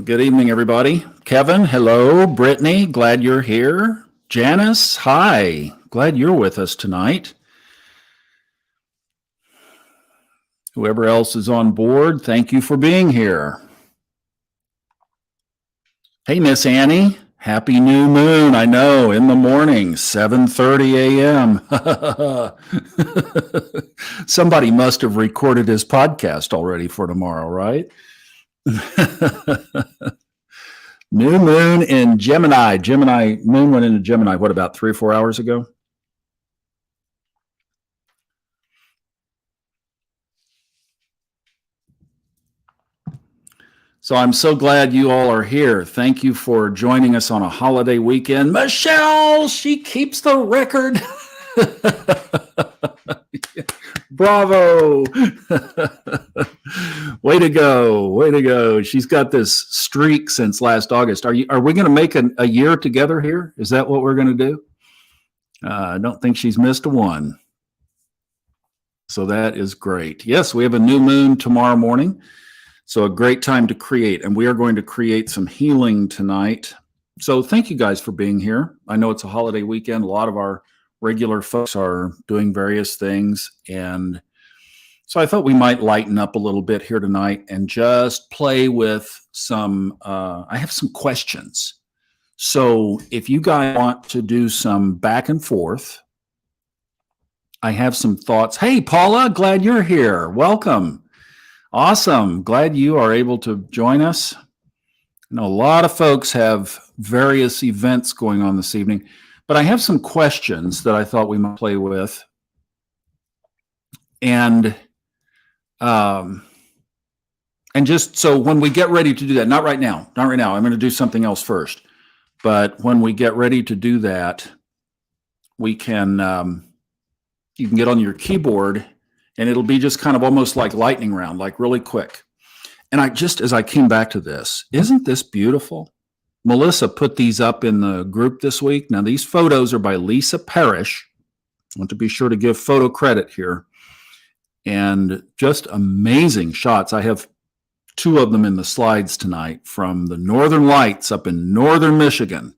Good evening, everybody. Kevin, hello. Brittany, glad you're here. Janice, hi. Glad you're with us tonight. Whoever else is on board, thank you for being here. Hey, Miss Annie, happy new moon. I know, in the morning, 7:30 a.m. Somebody must have recorded his podcast already for tomorrow, right? New moon in Gemini. Moon went into Gemini, what, about 3 or 4 hours ago? So I'm so glad you all are here. Thank you for joining us on a holiday weekend. Michelle, she keeps the record. Bravo. Way to go. Way to go. She's got this streak since last August. Are we going to make a year together here? Is that what we're going to do? I don't think she's missed a one. So that is great. Yes, we have a new moon tomorrow morning. So a great time to create, and we are going to create some healing tonight. So thank you guys for being here. I know it's a holiday weekend. A lot of our regular folks are doing various things, and so I thought we might lighten up a little bit here tonight and just play with some, I have some questions. So if you guys want to do some back and forth, I have some thoughts. Hey, Paula, glad you're here. Welcome. Awesome. Glad you are able to join us. I know a lot of folks have various events going on this evening, but I have some questions that I thought we might play with. And just so when we get ready to do that, not right now, I'm going to do something else first. But when we get ready to do that, we can, you can get on your keyboard and it'll be just kind of almost like lightning round, like really quick. And as I came back to this, isn't this beautiful? Melissa put these up in the group this week. Now, these photos are by Lisa Parrish. I want to be sure to give photo credit here. And just amazing shots. I have 2 of them in the slides tonight from the Northern Lights up in northern Michigan.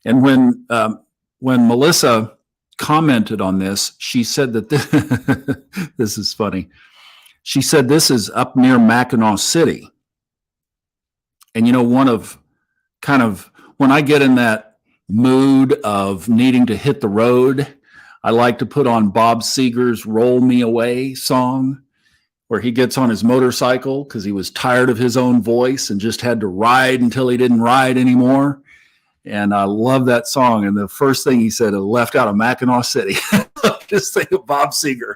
And when Melissa commented on this, she said that this is funny. She said this is up near Mackinac City. And when I get in that mood of needing to hit the road, I like to put on Bob Seger's Roll Me Away song, where he gets on his motorcycle because he was tired of his own voice and just had to ride until he didn't ride anymore. And I love that song. And the first thing he said, it left out of Mackinac City. Just think of Bob Seger.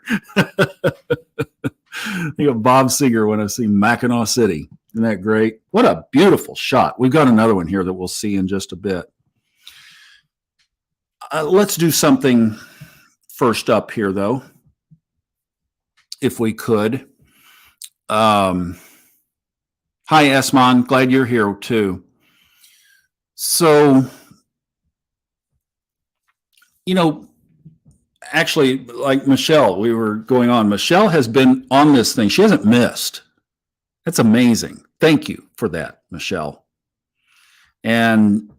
Think of Bob Seger when I see Mackinac City. Isn't that great? What a beautiful shot. We've got another one here that we'll see in just a bit. Let's do something first up here, though, if we could. Hi, Esmond. Glad you're here, too. So, actually, like Michelle, we were going on. Michelle has been on this thing. She hasn't missed. That's amazing. Thank you for that, Michelle. And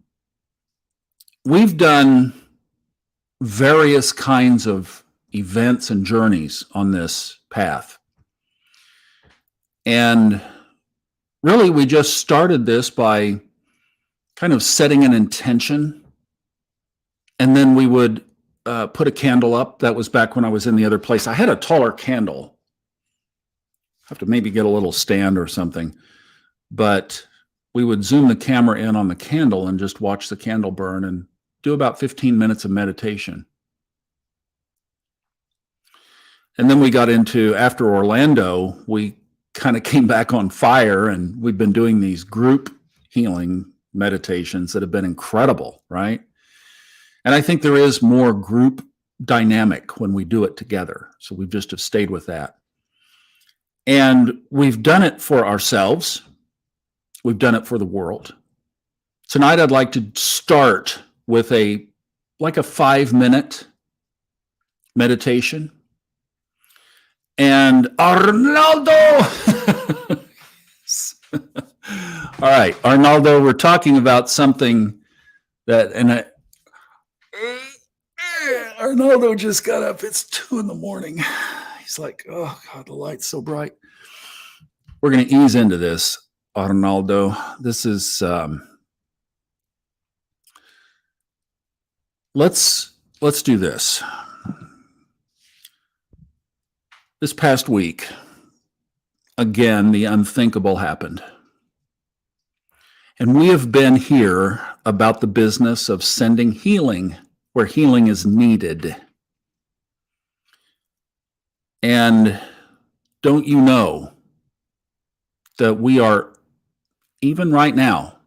we've done various kinds of events and journeys on this path. And really, we just started this by kind of setting an intention, and then we would put a candle up. That was back when I was in the other place. I had a taller candle. I have to maybe get a little stand or something, but we would zoom the camera in on the candle and just watch the candle burn and do about 15 minutes of meditation. And then we got into, after Orlando, we kind of came back on fire, and we've been doing these group healing meditations that have been incredible, right? And I think there is more group dynamic when we do it together. So we've just have stayed with that. And we've done it for ourselves. We've done it for the world. Tonight, I'd like to start with a 5-minute meditation. And Arnaldo, All right, Arnaldo, we're talking about something that, and Arnaldo just got up. It's 2 a.m. He's like, oh God, the light's so bright. We're going to ease into this, Arnaldo. This is, let's do this. This past week, again, the unthinkable happened. And we have been here about the business of sending healing where healing is needed. And don't you know that we are, even right now,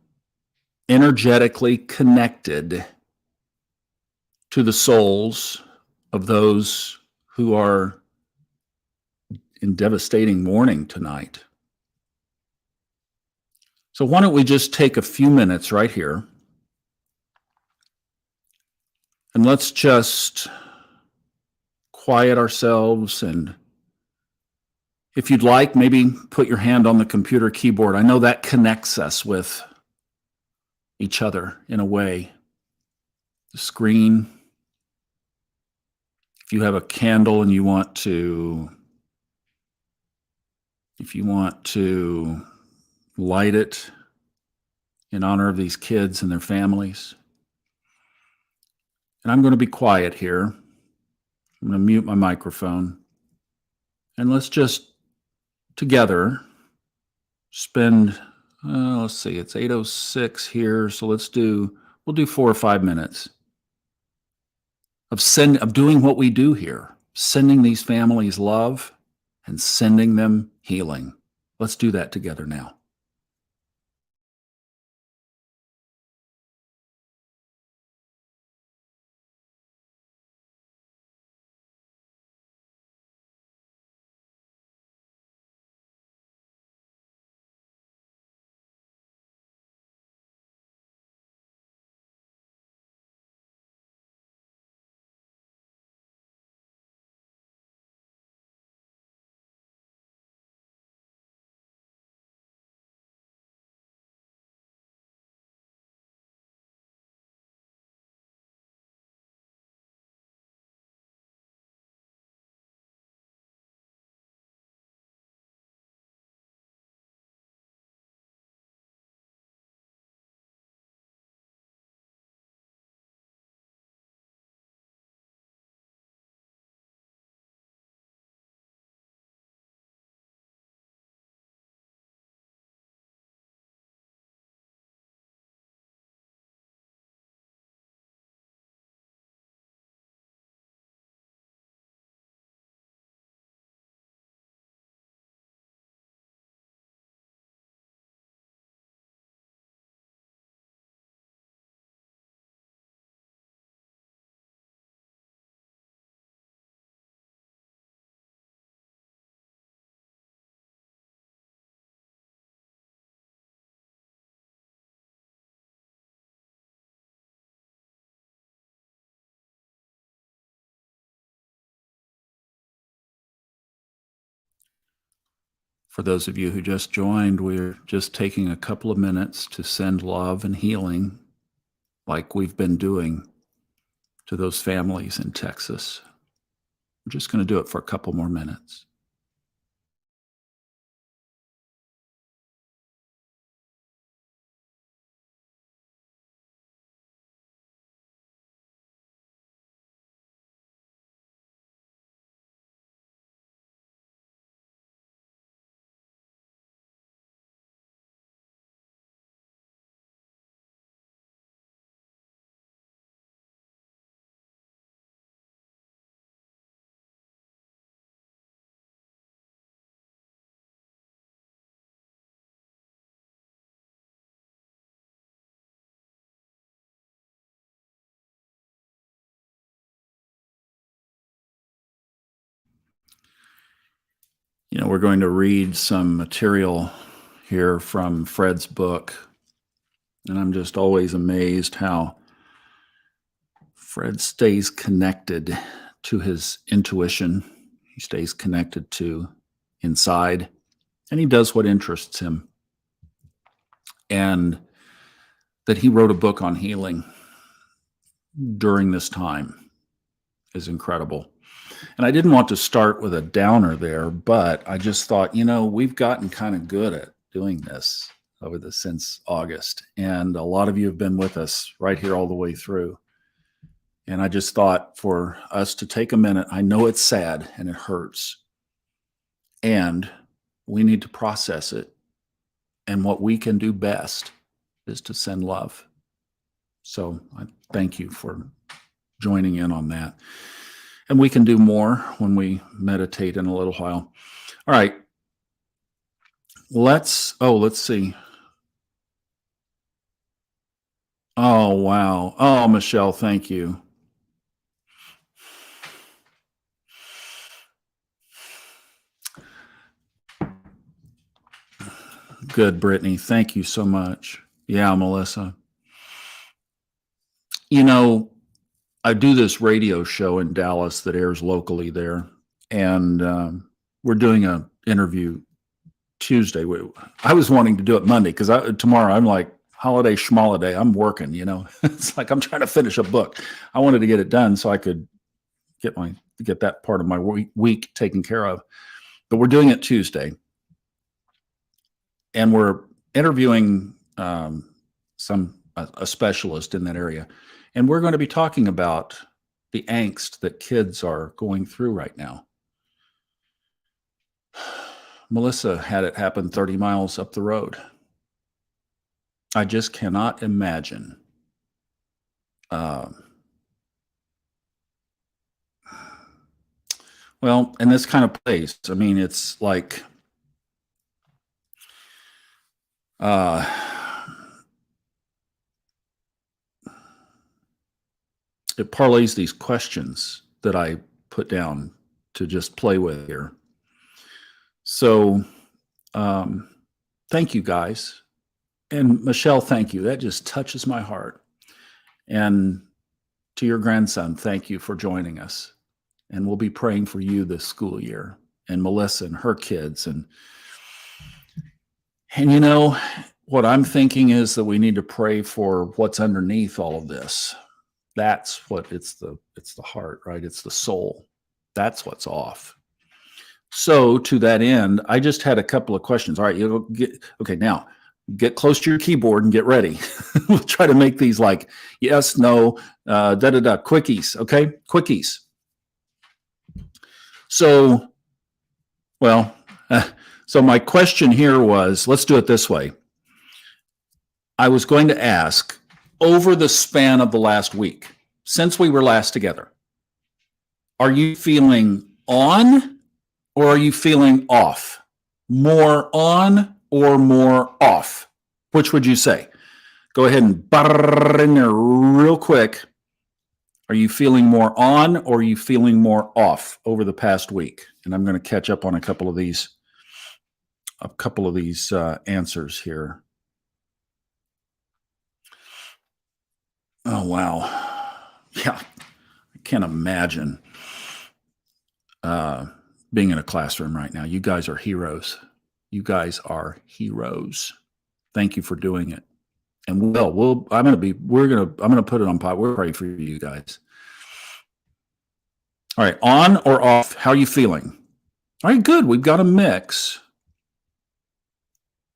energetically connected to the souls of those who are in devastating mourning tonight. So why don't we just take a few minutes right here and let's just quiet ourselves, and if you'd like, maybe put your hand on the computer keyboard. I know that connects us with each other in a way. The screen. If you have a candle and you want to light it in honor of these kids and their families. And I'm going to be quiet here. I'm going to mute my microphone. And let's just together spend, let's see, it's 8:06 here. So we'll do 4 or 5 minutes of doing what we do here, sending these families love and sending them healing. Let's do that together now. For those of you who just joined, we're just taking a couple of minutes to send love and healing like we've been doing to those families in Texas. We're just going to do it for a couple more minutes. We're going to read some material here from Fred's book. And I'm just always amazed how Fred stays connected to his intuition. He stays connected to inside, and he does what interests him. and that he wrote a book on healing during this time is incredible. And I didn't want to start with a downer there, but I just thought, we've gotten kind of good at doing this since August. And a lot of you have been with us right here all the way through. And I just thought for us to take a minute, I know it's sad and it hurts. And we need to process it. And what we can do best is to send love. So I thank you for joining in on that. And we can do more when we meditate in a little while. All right. Let's see. Oh, wow. Oh, Michelle, thank you. Good, Brittany. Thank you so much. Yeah, Melissa. I do this radio show in Dallas that airs locally there, and we're doing an interview Tuesday. I was wanting to do it Monday because tomorrow I'm like holiday schmoliday. I'm working, It's like I'm trying to finish a book. I wanted to get it done so I could get that part of my week taken care of. But we're doing it Tuesday, and we're interviewing a specialist in that area. And we're going to be talking about the angst that kids are going through right now. Melissa had it happen 30 miles up the road. I just cannot imagine. Well, in this kind of place, I mean, it's like, it parlays these questions that I put down to just play with here. So, thank you guys. And Michelle, thank you. That just touches my heart. And to your grandson, thank you for joining us. And we'll be praying for you this school year, and Melissa and her kids. And what I'm thinking is that we need to pray for what's underneath all of this. That's what it's the heart, right? It's the soul. That's what's off. So to that end, I just had a couple of questions. All right, now get close to your keyboard and get ready. We'll try to make these like yes, no, quickies. Okay, quickies. So, so my question here was, let's do it this way. I was going to ask, over the span of the last week, since we were last together, are you feeling on or are you feeling off? More on or more off? Which would you say? Go ahead and butter in there real quick. Are you feeling more on or are you feeling more off over the past week? And I'm going to catch up on a couple of these answers here. Oh, wow. Yeah, I can't imagine being in a classroom right now. You guys are heroes. You guys are heroes. Thank you for doing it. And I'm going to put it on pot. We're praying for you guys. All right. On or off? How are you feeling? All right, good. We've got a mix.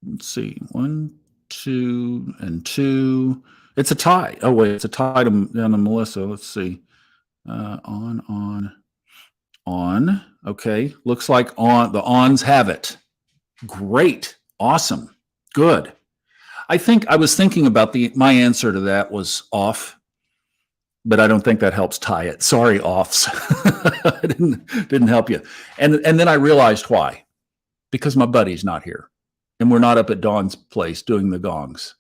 Let's see. 1, 2, and 2. It's a tie. Oh, wait. It's a tie down to Melissa. Let's see. On. Okay. Looks like the ons have it. Great. Awesome. Good. I was thinking about my answer to that was off, but I don't think that helps tie it. Sorry, offs. I didn't help you. And then I realized why. Because my buddy's not here. And we're not up at Dawn's place doing the gongs.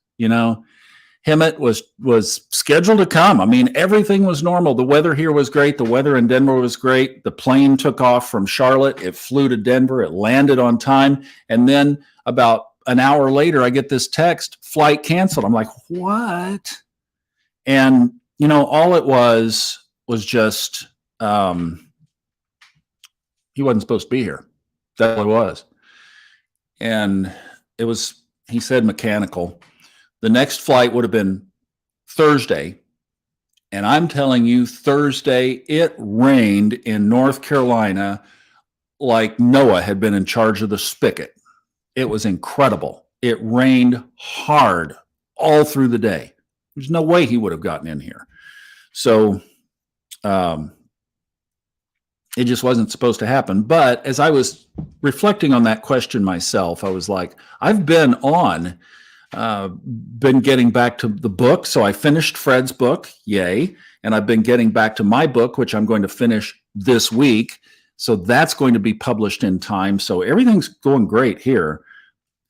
Hemet was scheduled to come. I mean, everything was normal. The weather here was great. The weather in Denver was great. The plane took off from Charlotte. It flew to Denver. It landed on time. And then about an hour later, I get this text, flight canceled. I'm like, what? And, all it was just, he wasn't supposed to be here. That's what it was. And he said mechanical. The next flight would have been Thursday. And I'm telling you, Thursday, it rained in North Carolina like Noah had been in charge of the spigot. It was incredible. It rained hard all through the day. There's no way he would have gotten in here. So it just wasn't supposed to happen. But as I was reflecting on that question myself, I was like, I've been getting back to the book. So I finished Fred's book, yay. And I've been getting back to my book, which I'm going to finish this week. So that's going to be published in time. So everything's going great here.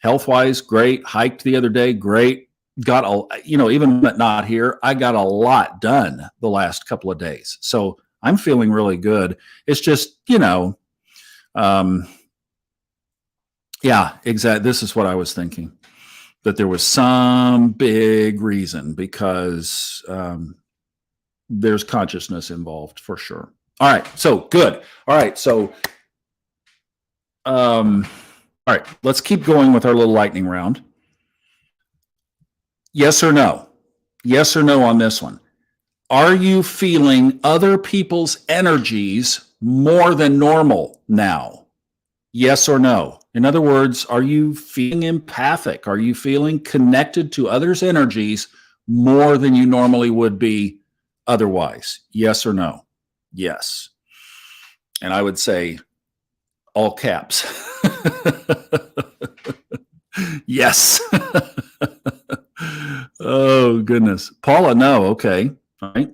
Health-wise, great. Hiked the other day, great. Got even not here, I got a lot done the last couple of days. So I'm feeling really good. It's just, yeah, exactly. This is what I was thinking, that there was some big reason, because there's consciousness involved for sure. All right. So good. All right. So, all right, let's keep going with our little lightning round. Yes or no? Yes or no on this one. Are you feeling other people's energies more than normal now? Yes or no? In other words, are you feeling empathic? Are you feeling connected to others' energies more than you normally would be otherwise? Yes or no? Yes. And I would say all caps. Yes. Oh, goodness. Paula, no. Okay. All right.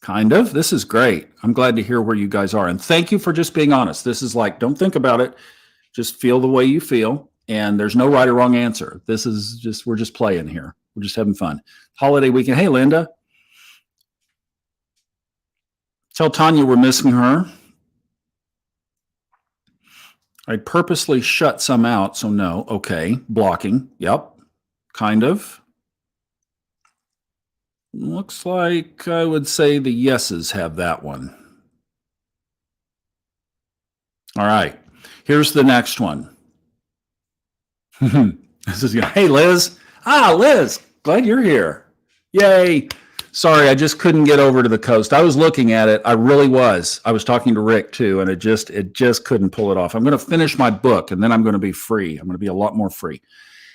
Kind of. This is great. I'm glad to hear where you guys are. And thank you for just being honest. This is like, don't think about it. Just feel the way you feel. And there's no right or wrong answer. This is just, we're just playing here. We're just having fun. Holiday weekend. Hey, Linda. Tell Tanya we're missing her. I purposely shut some out, so no. Okay. Blocking. Yep. Kind of. Looks like I would say the yeses have that one. All right. Here's the next one. This is, hey, Liz. Liz, glad you're here. Yay. Sorry, I just couldn't get over to the coast. I was looking at it. I really was. I was talking to Rick too, and it just couldn't pull it off. I'm going to finish my book, and then I'm going to be free. I'm going to be a lot more free.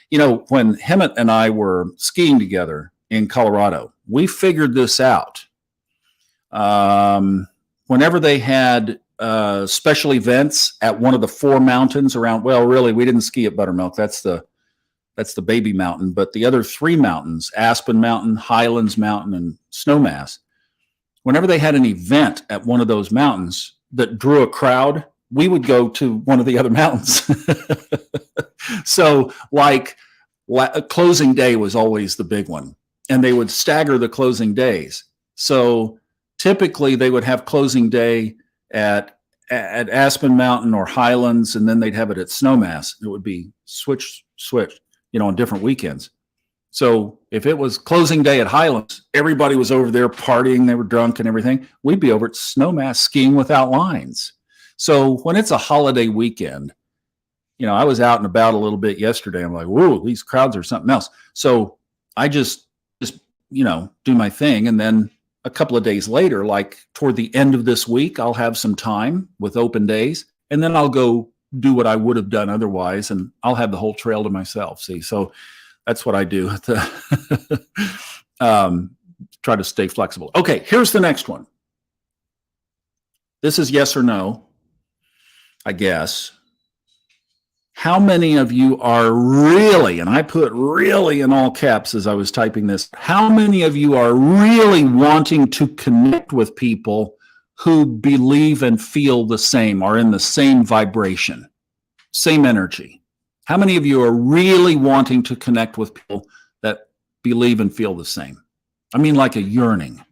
When Hemet and I were skiing together in Colorado, we figured this out. Whenever they had special events at one of the 4 mountains around, well, really, we didn't ski at Buttermilk. That's the baby mountain. But the other 3 mountains, Aspen Mountain, Highlands Mountain, and Snowmass, whenever they had an event at one of those mountains that drew a crowd, we would go to one of the other mountains. So closing day was always the big one, and they would stagger the closing days. So typically they would have closing day at Aspen Mountain or Highlands, and then they'd have it at Snowmass. It would be switch, on different weekends. So if it was closing day at Highlands, everybody was over there partying, they were drunk and everything. We'd be over at Snowmass skiing without lines. So when it's a holiday weekend, I was out and about a little bit yesterday. I'm like, whoa, these crowds are something else. So I just do my thing. And then a couple of days later, like toward the end of this week, I'll have some time with open days, and then I'll go do what I would have done otherwise, and I'll have the whole trail to myself. See, so that's what I do. Try to stay flexible. Okay, here's the next one. This is yes or no, I guess. How many of you are really, and I put really in all caps as I was typing this, how many of you are really wanting to connect with people who believe and feel the same, are in the same vibration, same energy? How many of you are really wanting to connect with people that believe and feel the same? I mean, like a yearning.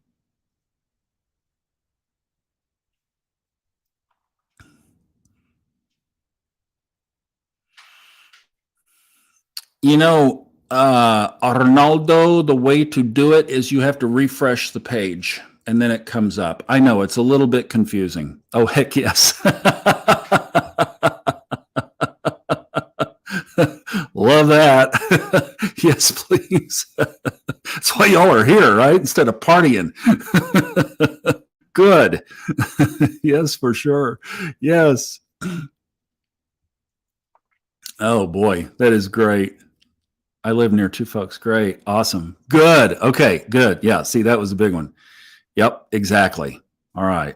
Arnaldo, the way to do it is you have to refresh the page and then it comes up. I know it's a little bit confusing. Oh, heck yes. Love that. Yes, please. That's why y'all are here, right? Instead of partying. Good. Yes, for sure. Yes. Oh boy, that is great. I live near two folks. Great. Awesome. Good. Okay, good. Yeah, see, that was a big one. Yep, exactly. All right.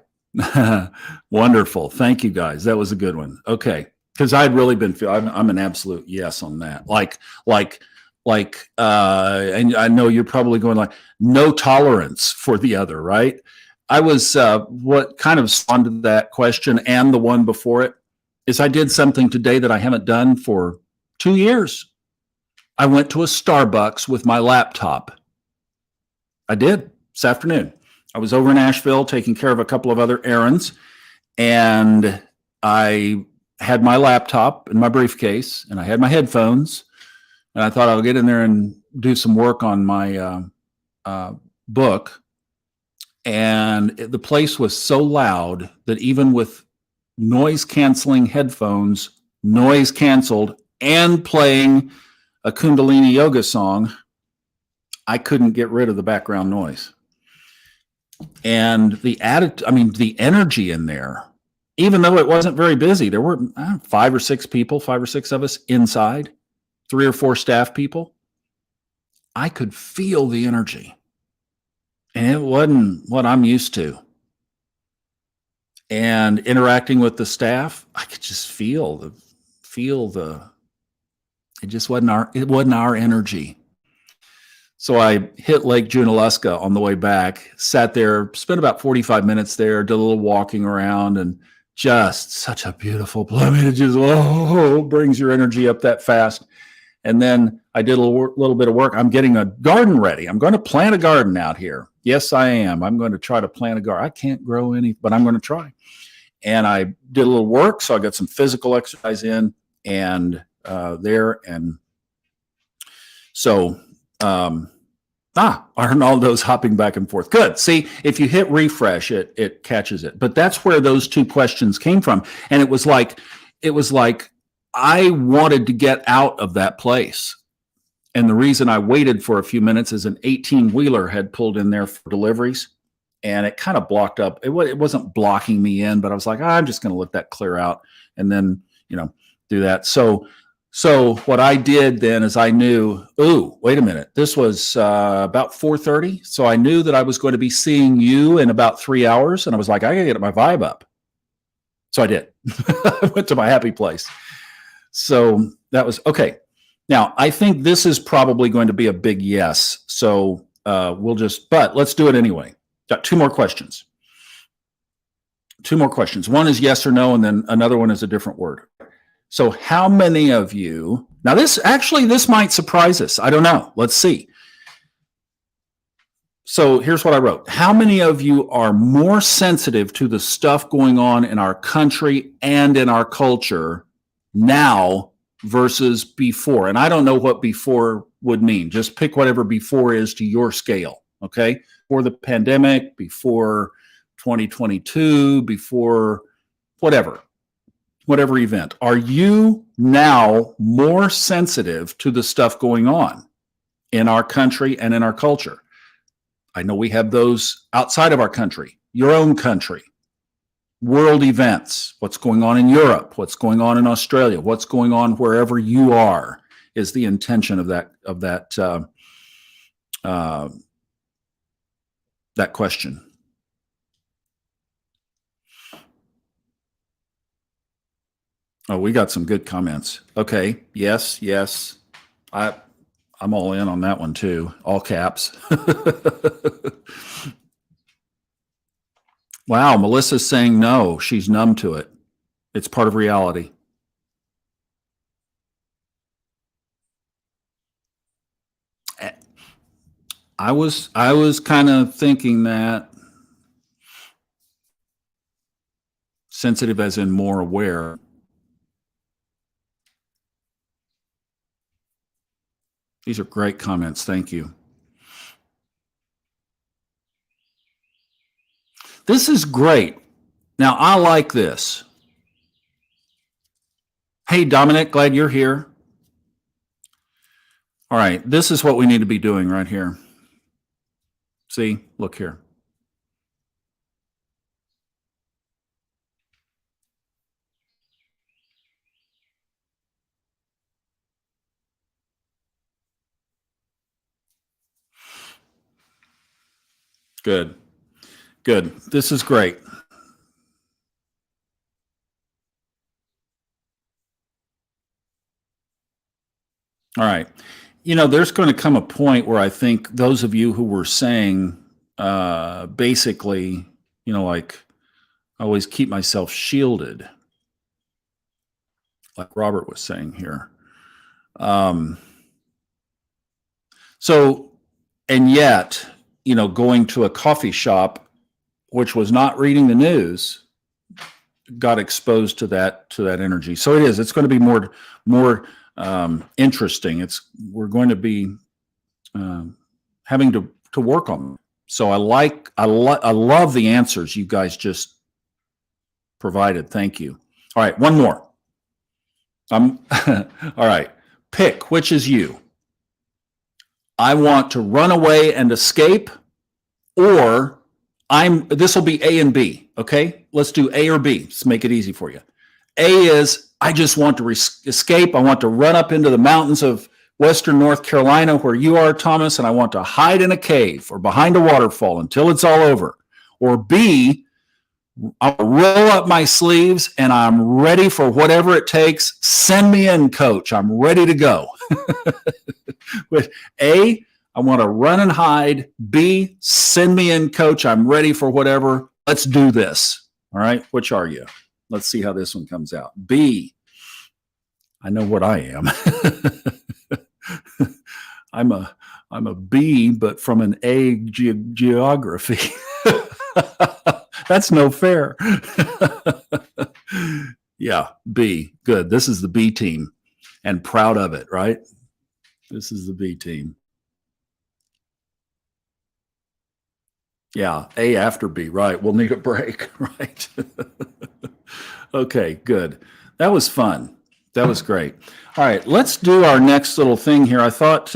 Wonderful. Thank you guys. That was a good one. Okay. Because I'd really been I'm an absolute yes on that. Like, and I know you're probably going like no tolerance for the other, right? I was what kind of spawned to that question and the one before it is I did something today that I haven't done for 2 years. I went to a Starbucks with my laptop. I did this afternoon. I was over in Asheville taking care of a couple of other errands, and I had my laptop in my briefcase, and I had my headphones, and I thought I'll get in there and do some work on my book. And the place was so loud that even with noise canceling headphones, noise canceled, and playing a Kundalini yoga song, I couldn't get rid of the background noise. And the the energy in there, even though it wasn't very busy, there were 5 or 6 people, 5 or 6 of us inside, 3 or 4 staff people. I could feel the energy. And it wasn't what I'm used to. And interacting with the staff, I could just feel the it just wasn't our energy. So I hit Lake Junaluska on the way back, sat there, spent about 45 minutes there, did a little walking around, and just such a beautiful place. It just brings your energy up that fast. And then I did a little bit of work. I'm getting a garden ready. I'm going to plant a garden out here. Yes, I am. I'm going to try to plant a garden. I can't grow any, but I'm going to try. And I did a little work, so I got some physical exercise in and there. And so Arnaldo's hopping back and forth. Good. See, if you hit refresh, it catches it. But that's where those 2 questions came from. And it was like I wanted to get out of that place. And the reason I waited for a few minutes is an 18-wheeler had pulled in there for deliveries, and it kind of blocked up. It wasn't blocking me in, but I was like, I'm just going to let that clear out and then, do that. So what I did then is I knew, wait a minute, this was about 4:30. So I knew that I was going to be seeing you in about 3 hours. And I was like, I got to get my vibe up. So I did. I went to my happy place. So that was okay. Now, I think this is probably going to be a big yes. So but let's do it anyway. Got 2 more questions. 2 more questions. One is yes or no, and then another one is a different word. So how many of you, now this might surprise us. I don't know. Let's see. So here's what I wrote. How many of you are more sensitive to the stuff going on in our country and in our culture now versus before? And I don't know what before would mean. Just pick whatever before is to your scale, okay? Before the pandemic, before 2022, before whatever event. Are you now more sensitive to the stuff going on in our country and in our culture? I know we have those outside of our country, your own country, world events, what's going on in Europe, what's going on in Australia, what's going on wherever you are is the intention of that question. Oh, we got some good comments. Okay. Yes. I'm all in on that one too. All caps. Wow. Melissa's saying no. She's numb to it. It's part of reality. I was kind of thinking that sensitive as in more aware. These are great comments. Thank you. This is great. Now, I like this. Hey, Dominic, glad you're here. All right, this is what we need to be doing right here. See, look here. Good, good. This is great. All right. You know, there's going to come a point where I think those of you who were saying, basically, you know, like, I always keep myself shielded, like Robert was saying here. Um, so, and yet, you know, going to a coffee shop, which was not reading the news, got exposed to that energy. So it is. It's going to be more interesting. We're going to be having to work on them. So I love the answers you guys just provided. Thank you. All right, one more. All right. Pick which is you. I want to run away and escape, or this will be A and B. Okay, let's do A or B. Let's make it easy for you. A is I just want to escape. I want to run up into the mountains of Western North Carolina where you are, Thomas, and I want to hide in a cave or behind a waterfall until it's all over. Or B, I'll roll up my sleeves and I'm ready for whatever it takes. Send me in, coach. I'm ready to go. With A, I want to run and hide. B, send me in, coach. I'm ready for whatever. Let's do this. All right. Which are you? Let's see how this one comes out. B, I know what I am. I'm a B, but from an A geography. That's no fair. Yeah, B. Good. This is the B team and proud of it, right? This is the B team. Yeah, A after B, right. We'll need a break, right? Okay, good. That was fun. That was great. All right, let's do our next little thing here. I thought,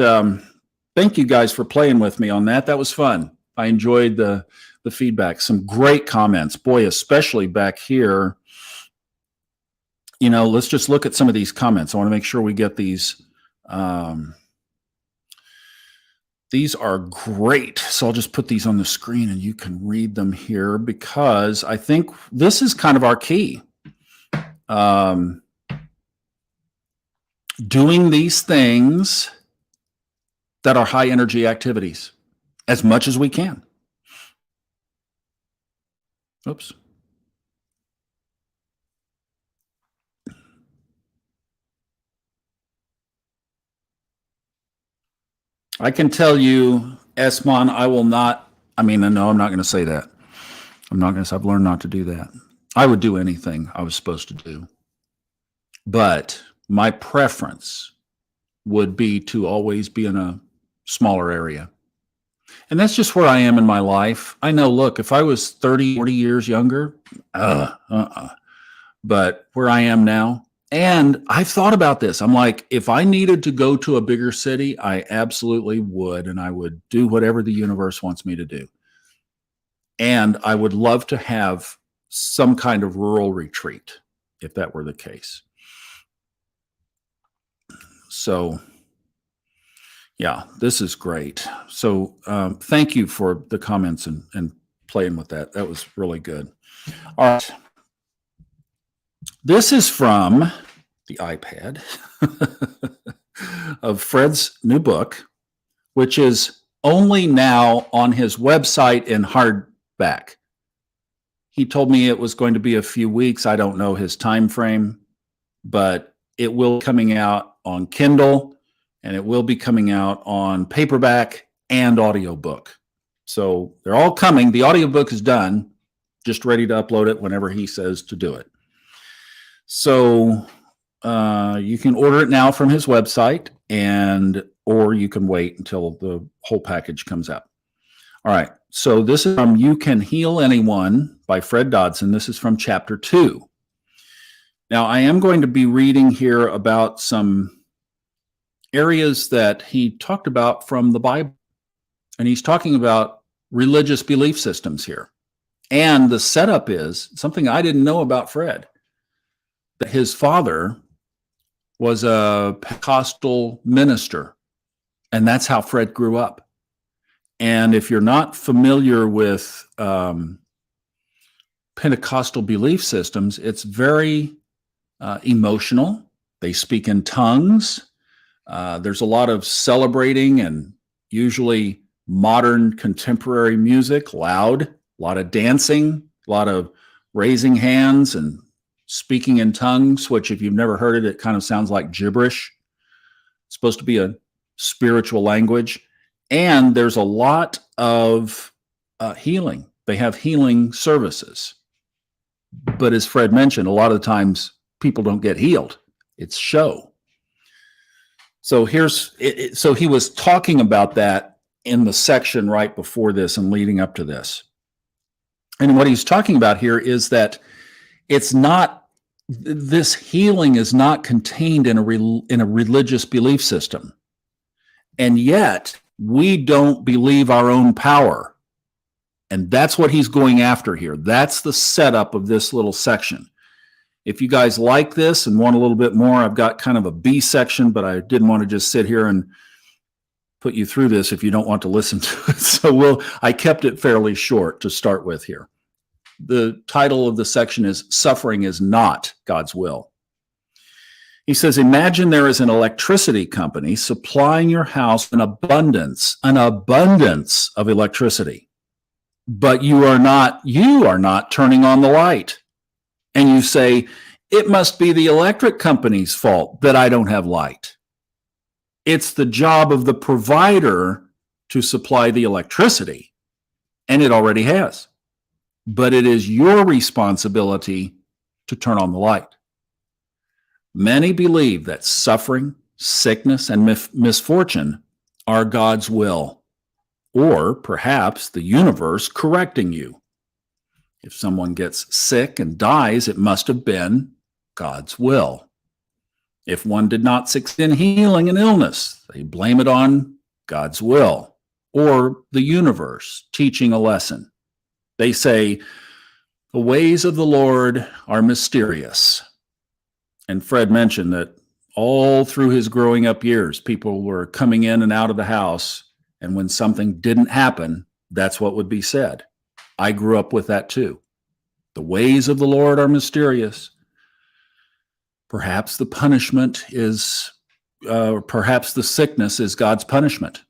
thank you guys for playing with me on that. That was fun. I enjoyed the feedback. Some great comments. Boy, especially back here. You know, let's just look at some of these comments. I want to make sure we get these. These are great. So I'll just put these on the screen and you can read them here because I think this is kind of our key. Doing these things that are high energy activities as much as we can. Oops. I can tell you, Esmon, I will not, no, I'm not going to say that. I'm not going to say, I've learned not to do that. I would do anything I was supposed to do. But my preference would be to always be in a smaller area. And that's just where I am in my life. I know, look, if I was 30, 40 years younger, but where I am now, and I've thought about this. I'm like, if I needed to go to a bigger city, I absolutely would. And I would do whatever the universe wants me to do. And I would love to have some kind of rural retreat, if that were the case. So, yeah, this is great. So thank you for the comments and playing with that. That was really good. All right. This is from the iPad of Fred's new book, which is only now on his website in hardback. He told me it was going to be a few weeks. I don't know his time frame, but it will be coming out on Kindle and it will be coming out on paperback and audiobook. So they're all coming. The audiobook is done, just ready to upload it whenever he says to do it. So you can order it now from his website, or you can wait until the whole package comes out. All right. So this is from You Can Heal Anyone by Fred Dodson. This is from chapter 2. Now, I am going to be reading here about some areas that he talked about from the Bible. And he's talking about religious belief systems here. And the setup is something I didn't know about Fred, that his father was a Pentecostal minister. And that's how Fred grew up. And if you're not familiar with Pentecostal belief systems, it's very emotional. They speak in tongues. There's a lot of celebrating and usually modern contemporary music, loud, a lot of dancing, a lot of raising hands and speaking in tongues, which if you've never heard it, it kind of sounds like gibberish. It's supposed to be a spiritual language. And there's a lot of healing. They have healing services. But as Fred mentioned, a lot of the times people don't get healed. It's show. So so he was talking about that in the section right before this and leading up to this. And what he's talking about here is that this healing is not contained in a religious belief system. And yet we don't believe our own power. And that's what he's going after here. That's the setup of this little section. If you guys like this and want a little bit more, I've got kind of a B section, but I didn't want to just sit here and put you through this if you don't want to listen to it. So I kept it fairly short to start with here. The title of the section is Suffering is Not God's Will. He says, imagine there is an electricity company supplying your house an abundance of electricity, but you are not turning on the light. And you say, it must be the electric company's fault that I don't have light. It's the job of the provider to supply the electricity, and it already has. But it is your responsibility to turn on the light. Many believe that suffering, sickness, and misfortune are God's will, or perhaps the universe correcting you. If someone gets sick and dies, it must have been God's will. If one did not succeed in healing an illness, they blame it on God's will or the universe teaching a lesson. They say, the ways of the Lord are mysterious. And Fred mentioned that all through his growing up years, people were coming in and out of the house, and when something didn't happen, that's what would be said. I grew up with that too. The ways of the Lord are mysterious. Perhaps the punishment is, perhaps the sickness is God's punishment.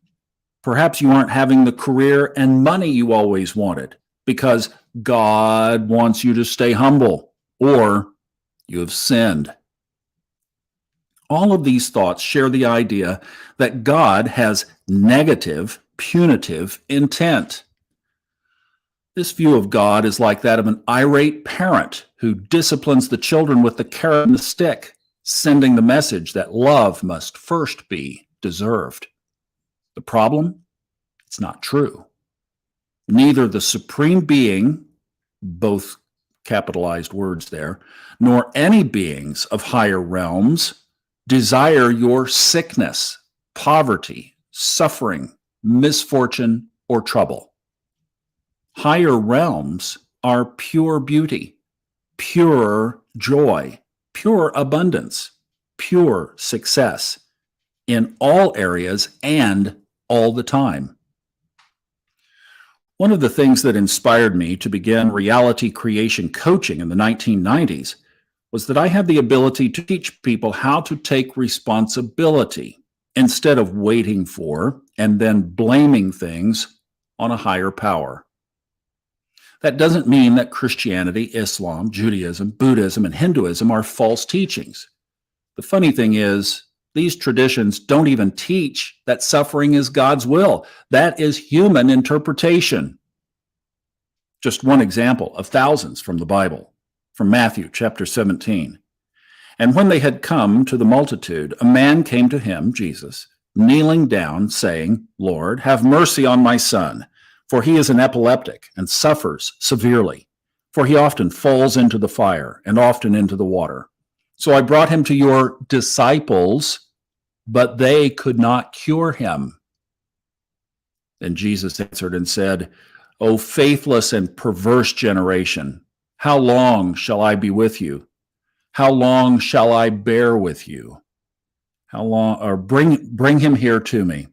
Perhaps you aren't having the career and money you always wanted because God wants you to stay humble, or you have sinned. All of these thoughts share the idea that God has negative, punitive intent. This view of God is like that of an irate parent who disciplines the children with the carrot and the stick, sending the message that love must first be deserved. The problem? It's not true. Neither the supreme being, both capitalized words there, nor any beings of higher realms desire your sickness, poverty, suffering, misfortune, or trouble. Higher realms are pure beauty, pure joy, pure abundance, pure success in all areas and all the time. One of the things that inspired me to begin reality creation coaching in the 1990s was that I had the ability to teach people how to take responsibility instead of waiting for and then blaming things on a higher power. That doesn't mean that Christianity, Islam, Judaism, Buddhism, and Hinduism are false teachings. The funny thing is, these traditions don't even teach that suffering is God's will. That is human interpretation. Just one example of thousands from the Bible, from Matthew chapter 17. And when they had come to the multitude, a man came to him, Jesus, kneeling down, saying, Lord, have mercy on my son, for he is an epileptic and suffers severely. For he often falls into the fire and often into the water. So I brought him to your disciples, but they could not cure him. Then Jesus answered and said, O faithless and perverse generation, how long shall I be with you? How long shall I bear with you? How long, or bring him here to me.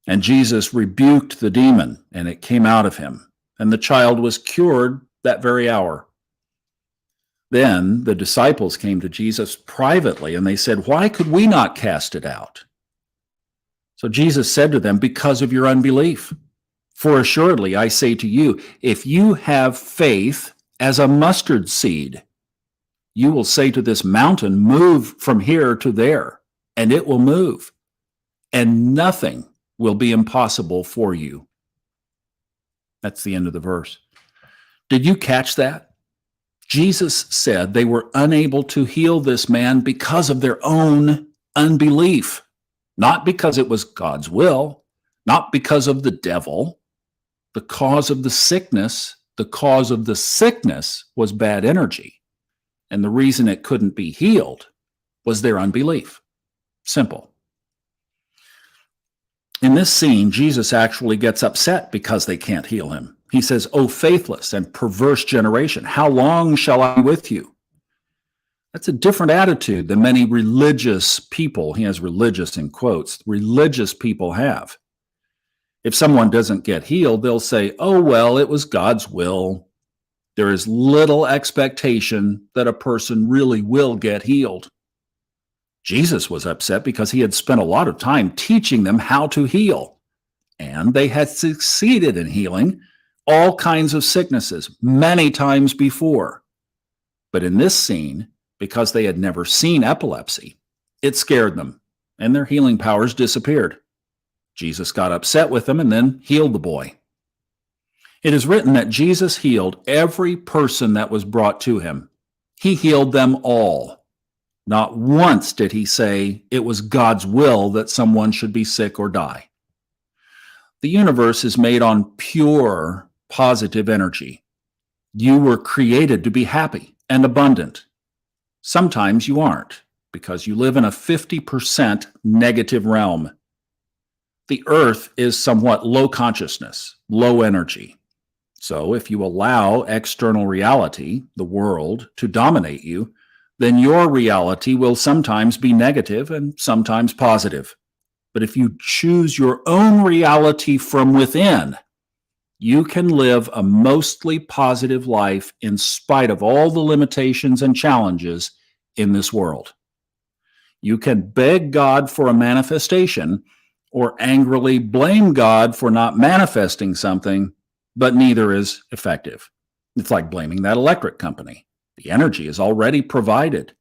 And Jesus rebuked the demon, and it came out of him, and the child was cured that very hour. Then the disciples came to Jesus privately, and they said, Why could we not cast it out? So Jesus said to them, Because of your unbelief. For assuredly, I say to you, if you have faith as a mustard seed, you will say to this mountain, Move from here to there, and it will move, and nothing will be impossible for you. That's the end of the verse. Did you catch that? Jesus said they were unable to heal this man because of their own unbelief, not because it was God's will, not because of the devil. The cause of the sickness was bad energy. And the reason it couldn't be healed was their unbelief. Simple. In this scene, Jesus actually gets upset because they can't heal him. He says, O faithless and perverse generation, how long shall I be with you? That's a different attitude than many religious people, he has religious in quotes, religious people have. If someone doesn't get healed, they'll say, oh, well, it was God's will. There is little expectation that a person really will get healed. Jesus was upset because he had spent a lot of time teaching them how to heal, and they had succeeded in healing all kinds of sicknesses many times before. But in this scene, because they had never seen epilepsy, it scared them, and their healing powers disappeared. Jesus got upset with them and then healed the boy. It is written that Jesus healed every person that was brought to him. He healed them all. Not once did he say it was God's will that someone should be sick or die. The universe is made on pure, positive energy. You were created to be happy and abundant. Sometimes you aren't, because you live in a 50% negative realm. The earth is somewhat low consciousness, low energy. So if you allow external reality, the world, to dominate you, then your reality will sometimes be negative and sometimes positive. But if you choose your own reality from within, you can live a mostly positive life in spite of all the limitations and challenges in this world. You can beg God for a manifestation or angrily blame God for not manifesting something, but neither is effective. It's like blaming that electric company. The energy is already provided.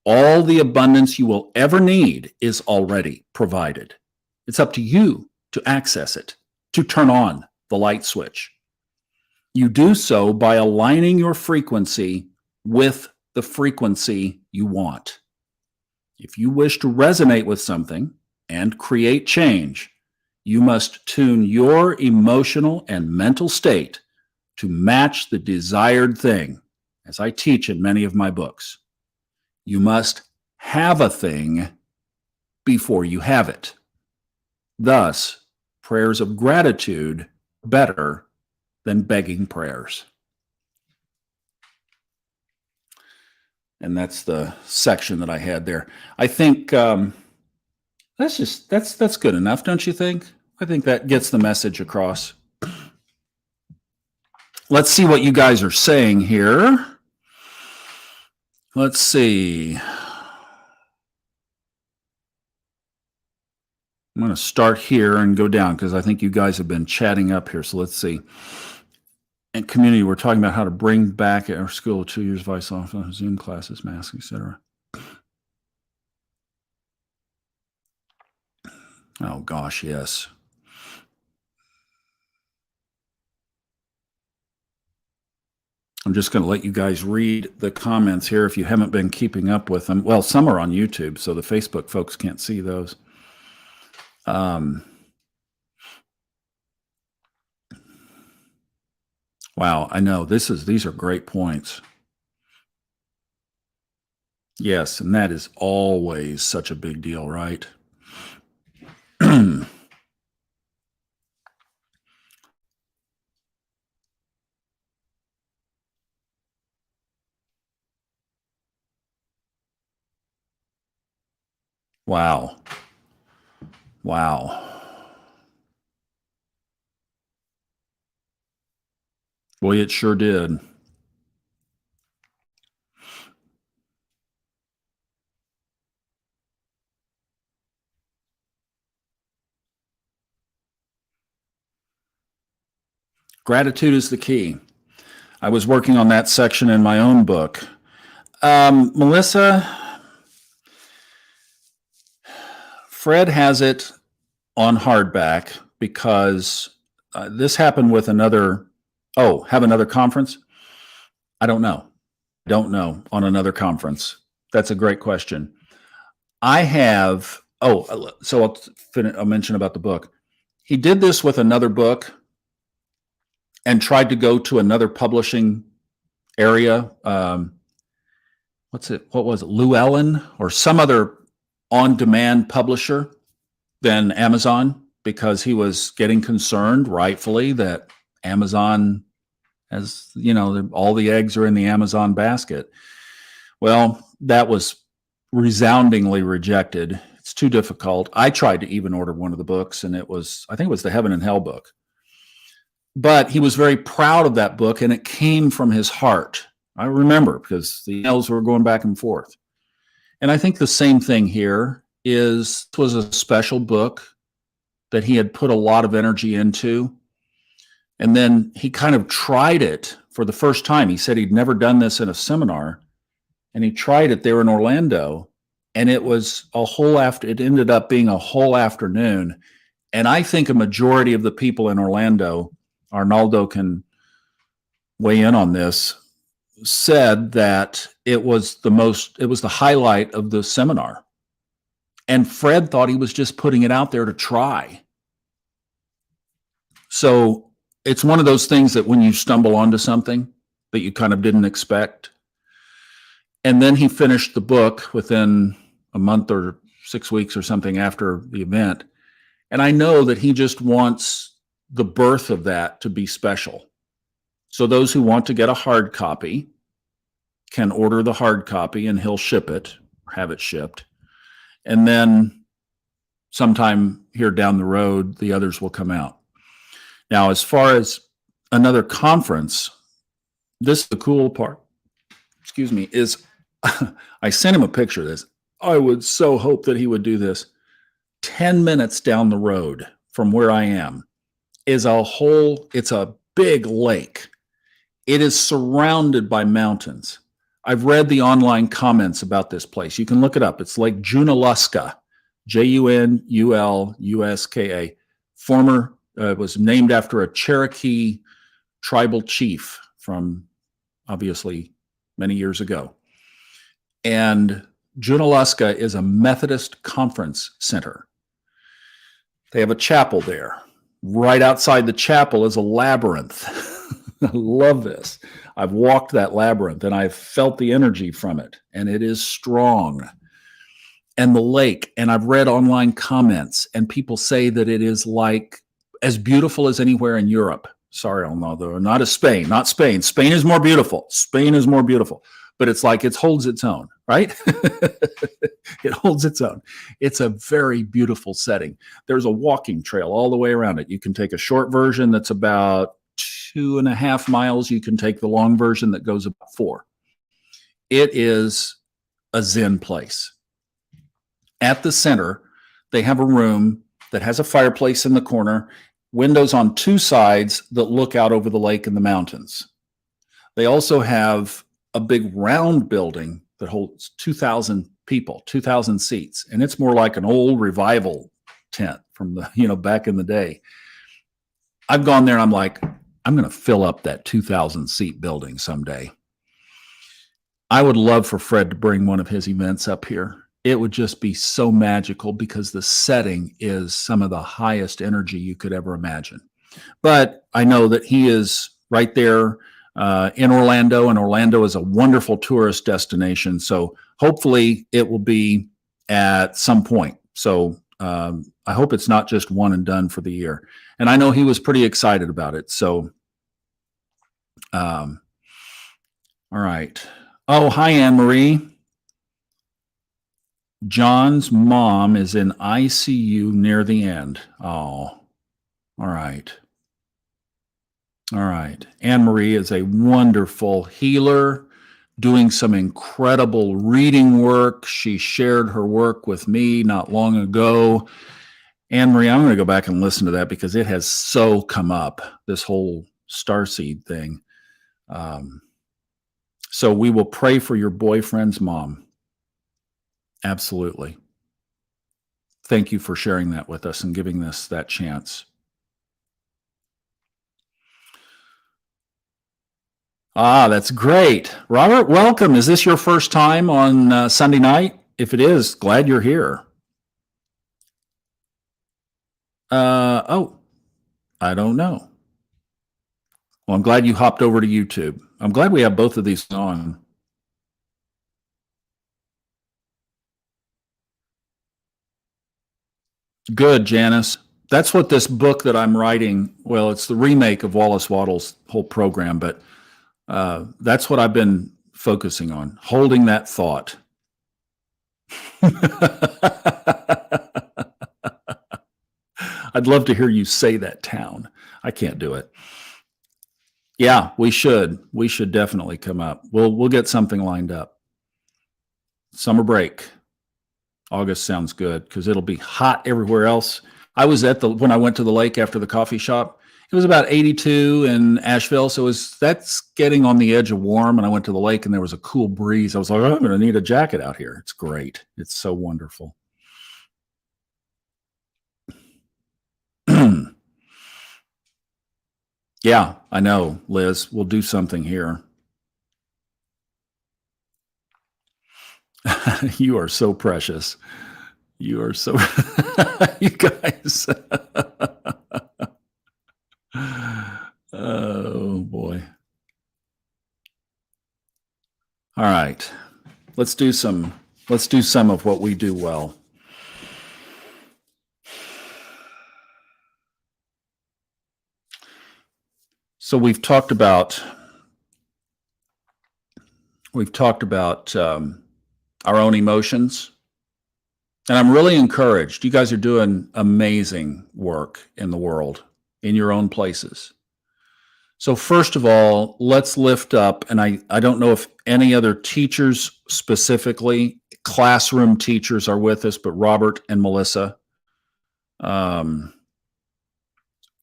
All the abundance you will ever need is already provided. It's up to you to access it, to turn on the light switch. You do so by aligning your frequency with the frequency you want. If you wish to resonate with something and create change, you must tune your emotional and mental state to match the desired thing, as I teach in many of my books. You must have a thing before you have it. Thus, prayers of gratitude are better than begging prayers. And that's the section that I had there. I think that's good enough, don't you think? I think that gets the message across. Let's see what you guys are saying here. Let's see. I'm going to start here and go down because I think you guys have been chatting up here. So let's see. In community, we're talking about how to bring back at our school 2 years vice off Zoom classes, masks, etc. Oh gosh, yes. I'm just going to let you guys read the comments here if you haven't been keeping up with them. Well, some are on YouTube, so the Facebook folks can't see those. Wow, I know these are great points. Yes, and that is always such a big deal, right? Wow. Wow. Boy, it sure did. Gratitude is the key. I was working on that section in my own book. Melissa, Fred has it on hardback because this happened with another. Oh, have another conference? I don't know. Don't know on another conference. That's a great question. I have. Oh, so I'll mention about the book. He did this with another book and tried to go to another publishing area. What was it? Llewellyn or some other on-demand publisher than Amazon because he was getting concerned, rightfully, that Amazon has, all the eggs are in the Amazon basket. Well, that was resoundingly rejected. It's too difficult. I tried to even order one of the books, and I think it was the Heaven and Hell book. But he was very proud of that book, and it came from his heart. I remember because the emails were going back and forth. And I think the same thing here was a special book that he had put a lot of energy into. And then he kind of tried it for the first time. He said he'd never done this in a seminar, and he tried it there in Orlando, and it ended up being a whole afternoon. And I think a majority of the people in Orlando, Arnaldo can weigh in on this, said that it was the highlight of the seminar. And Fred thought he was just putting it out there to try. So it's one of those things that when you stumble onto something that you kind of didn't expect. And then he finished the book within a month or 6 weeks or something after the event. And I know that he just wants the birth of that to be special. So those who want to get a hard copy can order the hard copy and he'll ship it, have it shipped. And then sometime here down the road, the others will come out. Now, as far as another conference, this is the cool part, is I sent him a picture of this. I would so hope that he would do this. 10 minutes down the road from where I am it's a big lake. It is surrounded by mountains. I've read the online comments about this place. You can look it up. It's Lake Junaluska, Junuluska. Was named after a Cherokee tribal chief from obviously many years ago. And Junaluska is a Methodist conference center. They have a chapel there. Right outside the chapel is a labyrinth. I love this. I've walked that labyrinth and I've felt the energy from it, and it is strong. And the lake, and I've read online comments, and people say that it is like as beautiful as anywhere in Europe. Sorry, although not as Spain, not Spain. Spain is more beautiful. But it's like it holds its own, right? It holds its own. It's a very beautiful setting. There's a walking trail all the way around it. You can take a short version that's about 2.5 miles. You can take the long version that goes about 4. It is a Zen place. At the center, they have a room that has a fireplace in the corner, windows on 2 sides that look out over the lake and the mountains. They also have a big round building that holds 2,000 people, 2,000 seats. And it's more like an old revival tent from the, back in the day. I've gone there and I'm like, I'm going to fill up that 2,000 seat building someday. I would love for Fred to bring one of his events up here. It would just be so magical because the setting is some of the highest energy you could ever imagine. But I know that he is right there in Orlando, and Orlando is a wonderful tourist destination. So hopefully it will be at some point. So I hope it's not just one and done for the year. And I know he was pretty excited about it. So, all right. Oh, hi, Anne Marie. John's mom is in ICU near the end. Oh, all right. All right. Anne Marie is a wonderful healer doing some incredible reading work. She shared her work with me not long ago. Anne Marie, I'm going to go back and listen to that because it has so come up, this whole starseed thing. So we will pray for your boyfriend's mom. Absolutely. Thank you for sharing that with us and giving us that chance. Ah, that's great. Robert, welcome. Is this your first time on Sunday night? If it is, glad you're here. Oh, I don't know. Well, I'm glad you hopped over to YouTube. I'm glad we have both of these on. Good, Janice. That's what this book that I'm writing, well, it's the remake of Wallace Wattles' whole program, but that's what I've been focusing on, holding that thought. I'd love to hear you say that town. I can't do it. Yeah, we should. We should definitely come up. We'll get something lined up. Summer break. August sounds good because it'll be hot everywhere else. I was when I went to the lake after the coffee shop, it was about 82 in Asheville. So that's getting on the edge of warm. And I went to the lake and there was a cool breeze. I was like, oh, I'm going to need a jacket out here. It's great. It's so wonderful. Yeah, I know, Liz. We'll do something here. You are so precious. You are so, you guys. Oh boy. All right. Let's do some of what we do well. So we've talked about our own emotions. And I'm really encouraged. You guys are doing amazing work in the world, in your own places. So first of all, let's lift up, and I don't know if any other teachers specifically, classroom teachers are with us, but Robert and Melissa.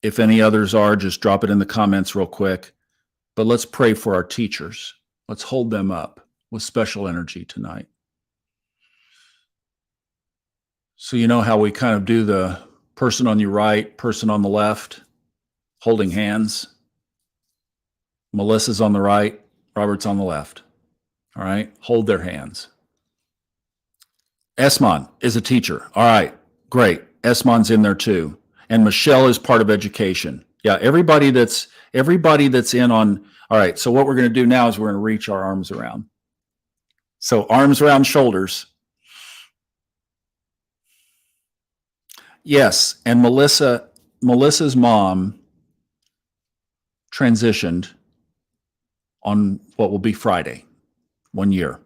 If any others are, just drop it in the comments real quick. But let's pray for our teachers. Let's hold them up with special energy tonight. So you know how we kind of do the person on your right, person on the left, holding hands. Melissa's on the right, Robert's on the left. All right, hold their hands. Esmond is a teacher. All right, great. Esmond's in there too. And Michelle is part of education. Yeah, everybody that's in on. All right, so what we're going to do now is we're going to reach our arms around. So arms around shoulders. Yes, and Melissa's mom transitioned on what will be Friday, 1 year.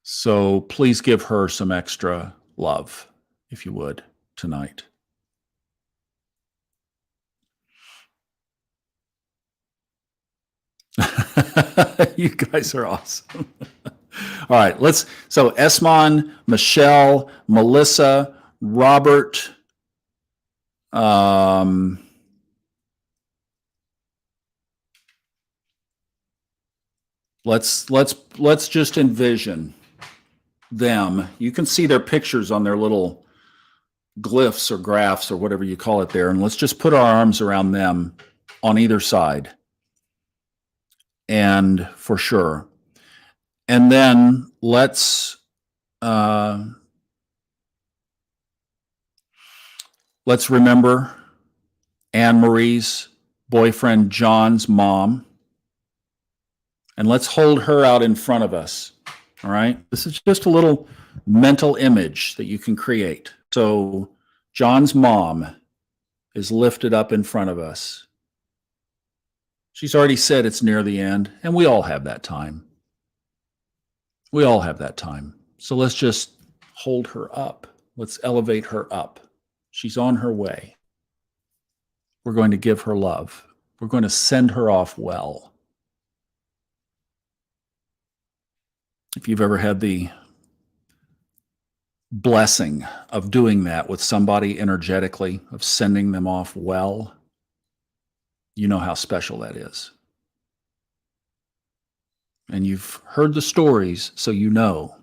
So please give her some extra love, if you would, tonight. You guys are awesome. All right, so Esmond, Michelle, Melissa, Robert, let's just envision them. You can see their pictures on their little glyphs or graphs or whatever you call it there, and let's just put our arms around them on either side. And for sure. And then let's remember Anne Marie's boyfriend John's mom. And let's hold her out in front of us All right. This is just a little mental image that you can create. So John's mom is lifted up in front of us. She's already said it's near the end, and we all have that time. We all have that time. So let's just hold her up. Let's elevate her up. She's on her way. We're going to give her love. We're going to send her off well. If you've ever had the blessing of doing that with somebody energetically, of sending them off well, you know how special that is. And you've heard the stories, so you know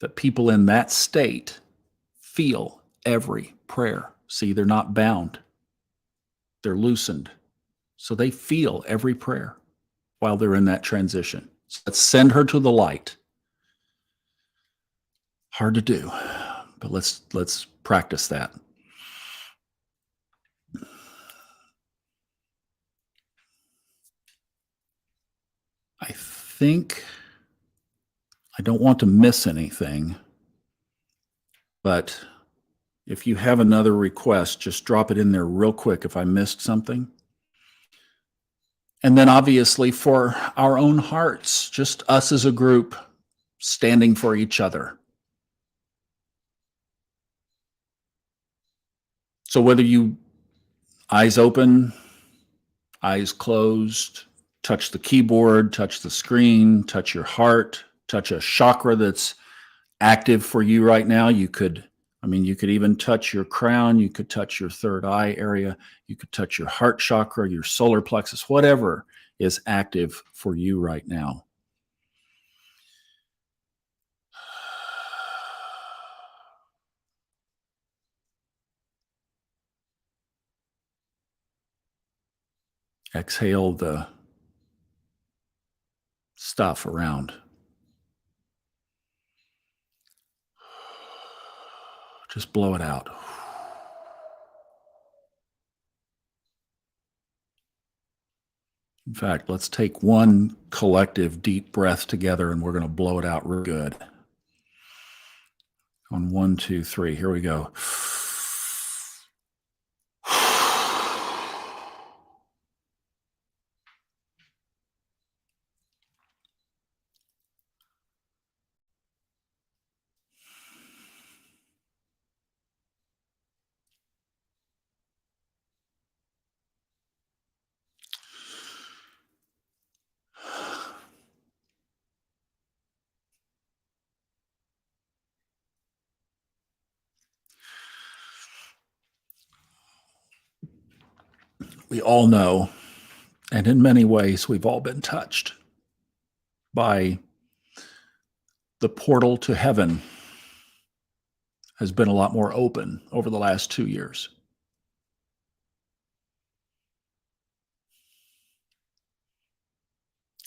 that people in that state feel every prayer. See, they're not bound, they're loosened. So they feel every prayer while they're in that transition. So let's send her to the light. Hard to do, but let's practice that. I think I don't want to miss anything, but if you have another request, just drop it in there real quick if I missed something. And then obviously for our own hearts, just us as a group standing for each other. So whether you eyes open, eyes closed, touch the keyboard, touch the screen, touch your heart, touch a chakra that's active for you right now. You could even touch your crown. You could touch your third eye area. You could touch your heart chakra, your solar plexus, whatever is active for you right now. Exhale the stuff around. Just blow it out. In fact, let's take one collective deep breath together and we're going to blow it out real good. On 1, 2, 3, here we go. We all know, and in many ways, we've all been touched by the portal to heaven has been a lot more open over the last 2 years.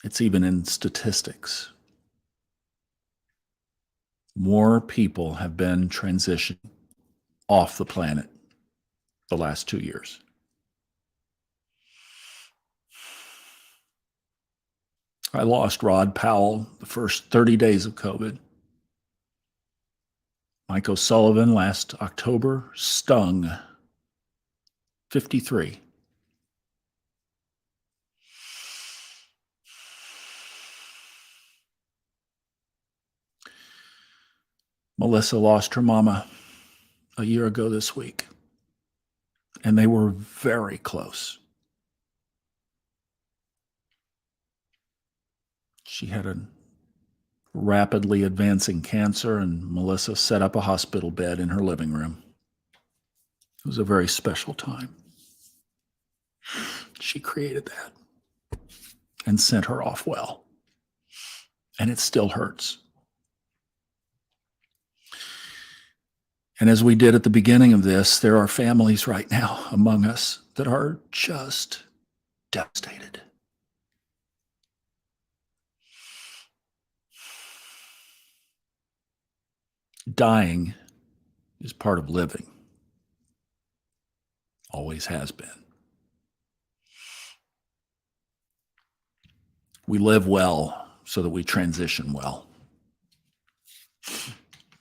It's even in statistics. More people have been transitioned off the planet the last 2 years. I lost Rod Powell the first 30 days of COVID. Mike O'Sullivan last October, stung 53. Melissa lost her mama a year ago this week, and they were very close. She had a rapidly advancing cancer, and Melissa set up a hospital bed in her living room. It was a very special time. She created that and sent her off well. And it still hurts. And as we did at the beginning of this, there are families right now among us that are just devastated. Dying is part of living. Always has been. We live well so that we transition well.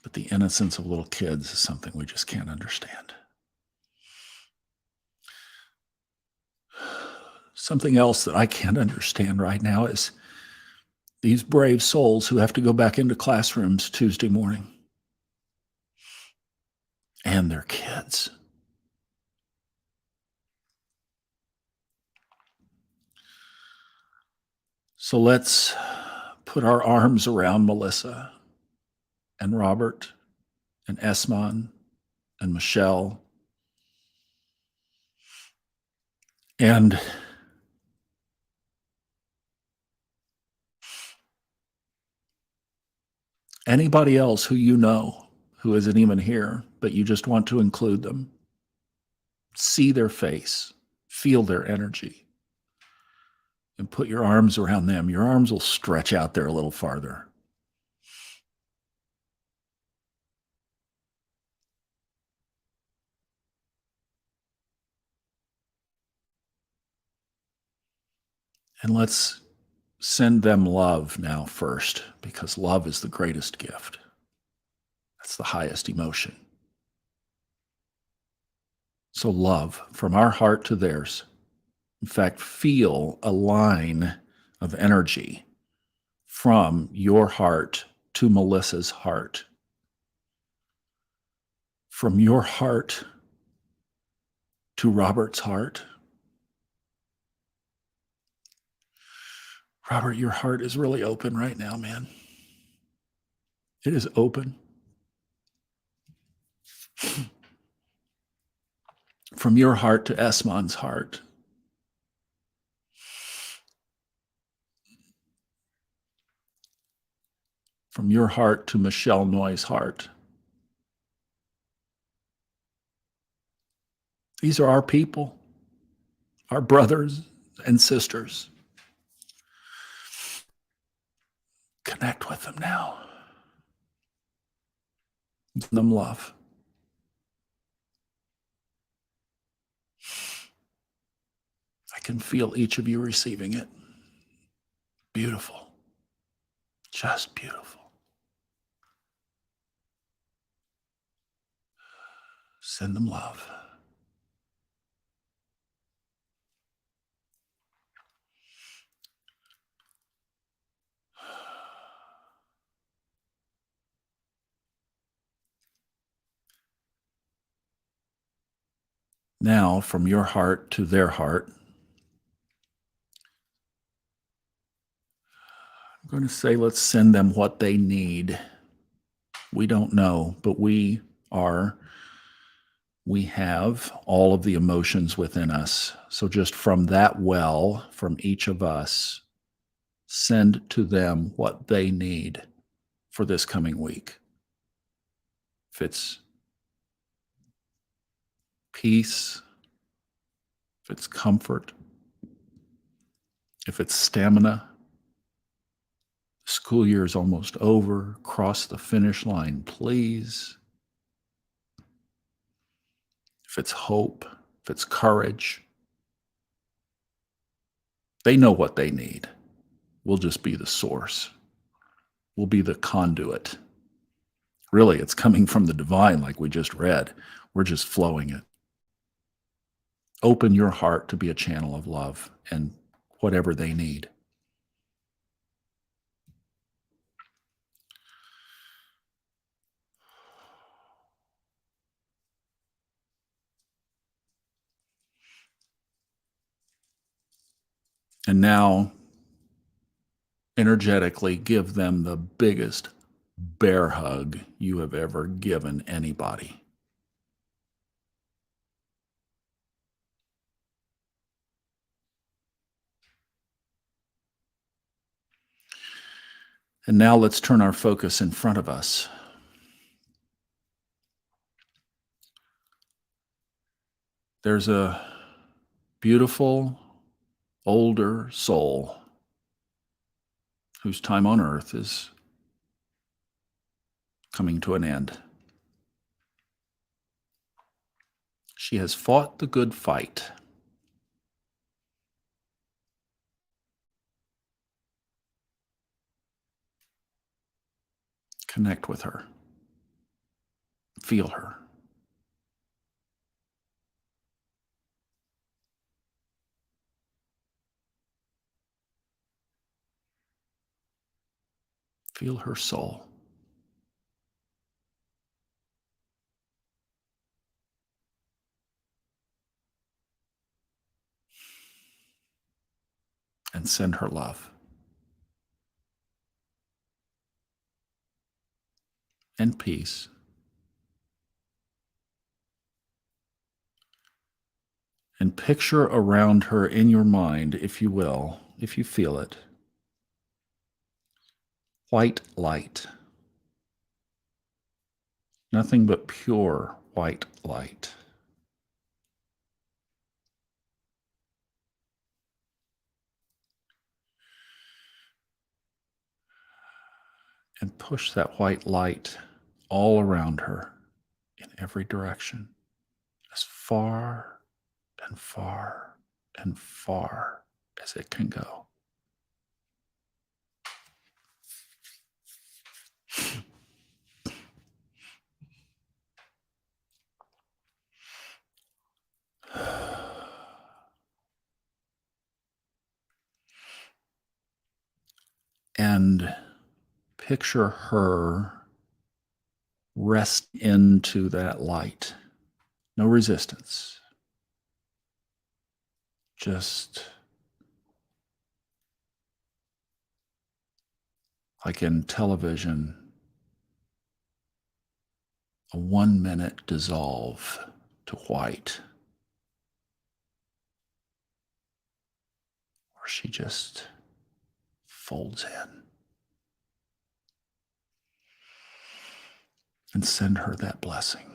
But the innocence of little kids is something we just can't understand. Something else that I can't understand right now is these brave souls who have to go back into classrooms Tuesday morning. And their kids. So let's put our arms around Melissa and Robert and Esmond and Michelle and anybody else who you know who isn't even here, but you just want to include them. See their face, feel their energy, and put your arms around them. Your arms will stretch out there a little farther. And let's send them love now first, because love is the greatest gift. That's the highest emotion. So love from our heart to theirs. In fact, feel a line of energy from your heart to Melissa's heart. From your heart to Robert's heart. Robert, your heart is really open right now, man. It is open. From your heart to Esmond's heart. From your heart to Michelle Noy's heart. These are our people, our brothers and sisters. Connect with them now. Give them love. I can feel each of you receiving it. Beautiful. Just beautiful. Send them love. Now, from your heart to their heart, I'm going to say, let's send them what they need. We don't know, but we have all of the emotions within us. So just from that well, from each of us, send to them what they need for this coming week. If it's peace, if it's comfort, if it's stamina, school year is almost over, cross the finish line, please. If it's hope, if it's courage, they know what they need. We'll just be the source. We'll be the conduit. Really, it's coming from the divine, like we just read. We're just flowing it. Open your heart to be a channel of love and whatever they need. And now, energetically, give them the biggest bear hug you have ever given anybody. And now let's turn our focus in front of us. There's a beautiful, older soul whose time on earth is coming to an end. She has fought the good fight. Connect with her. Feel her. Feel her soul. And send her love and peace. And picture around her in your mind, if you will, if you feel it, white light. Nothing but pure white light. And push that white light all around her in every direction, as far and far and far as it can go. And picture her rest into that light. No resistance. Just like in television, a 1 minute dissolve to white, where she just folds in. And send her that blessing.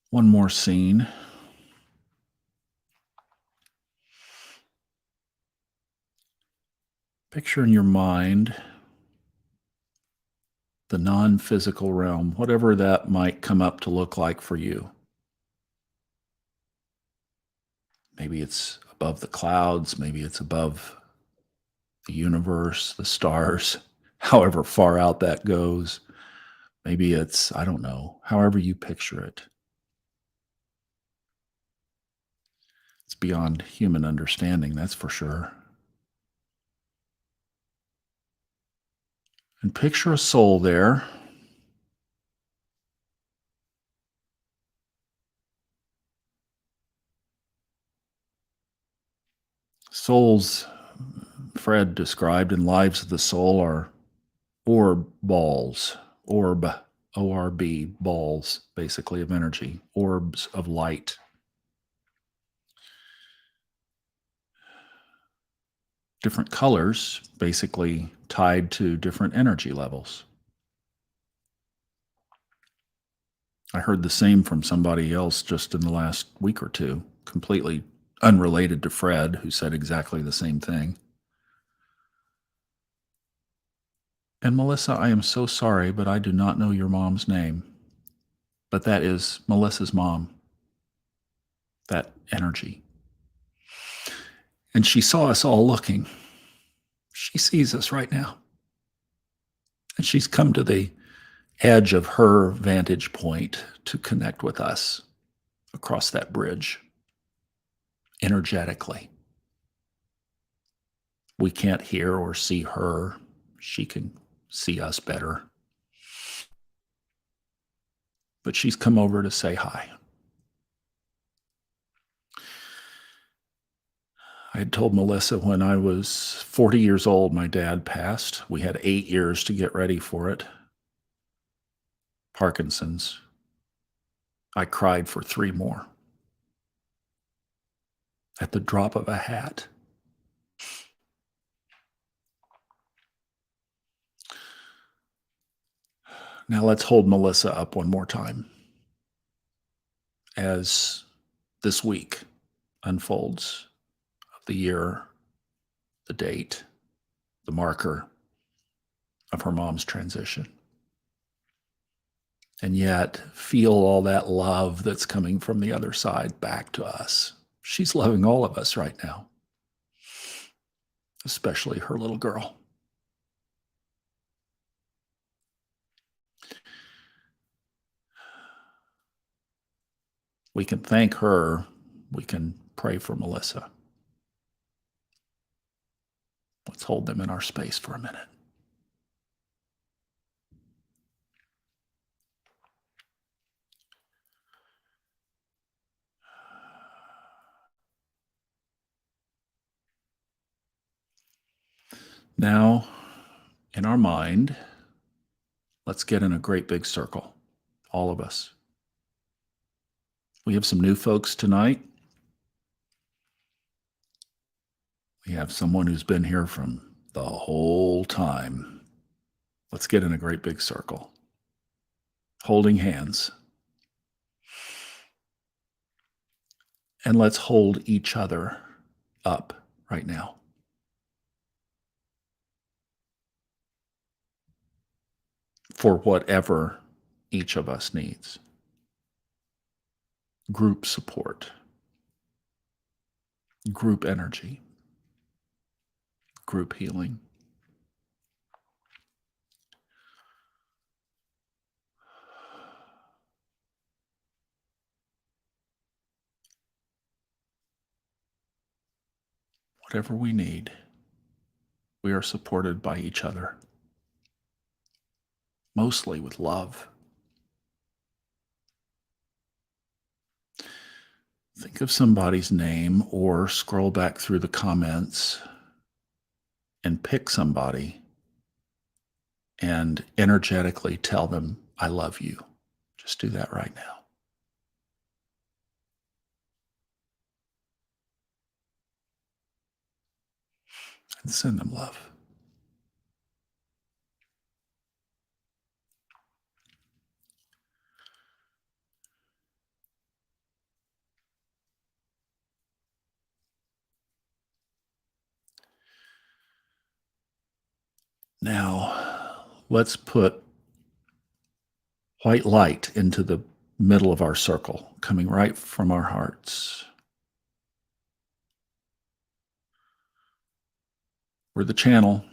One more scene. Picture in your mind the non-physical realm, whatever that might come up to look like for you. Maybe it's above the clouds, maybe it's above the universe, the stars, however far out that goes. Maybe it's, I don't know, however you picture it. It's beyond human understanding, that's for sure. And picture a soul there. Souls, Fred described in Lives of the Soul, are orb balls, orb, O-R-B, balls, basically, of energy, orbs of light. Different colors, basically tied to different energy levels. I heard the same from somebody else just in the last week or two, completely unrelated to Fred, who said exactly the same thing. And Melissa, I am so sorry, but I do not know your mom's name. But that is Melissa's mom, that energy. And she saw us all looking. She sees us right now. And she's come to the edge of her vantage point to connect with us across that bridge energetically. We can't hear or see her. She can see us better. But she's come over to say hi. I had told Melissa when I was 40 years old, my dad passed. We had 8 years to get ready for it. Parkinson's. I cried for 3 more. At the drop of a hat. Now let's hold Melissa up one more time as this week unfolds, of the year, the date, the marker of her mom's transition. And yet feel all that love that's coming from the other side back to us. She's loving all of us right now, especially her little girl. We can thank her. We can pray for Melissa. Let's hold them in our space for a minute. Now, in our mind, let's get in a great big circle, all of us. We have some new folks tonight. We have someone who's been here from the whole time. Let's get in a great big circle, holding hands. And let's hold each other up right now. For whatever each of us needs. Group support, group energy, group healing. Whatever we need, we are supported by each other, mostly with love. Think of somebody's name or scroll back through the comments and pick somebody and energetically tell them, I love you. Just do that right now. And send them love. Now, let's put white light into the middle of our circle, coming right from our hearts. We're the channel.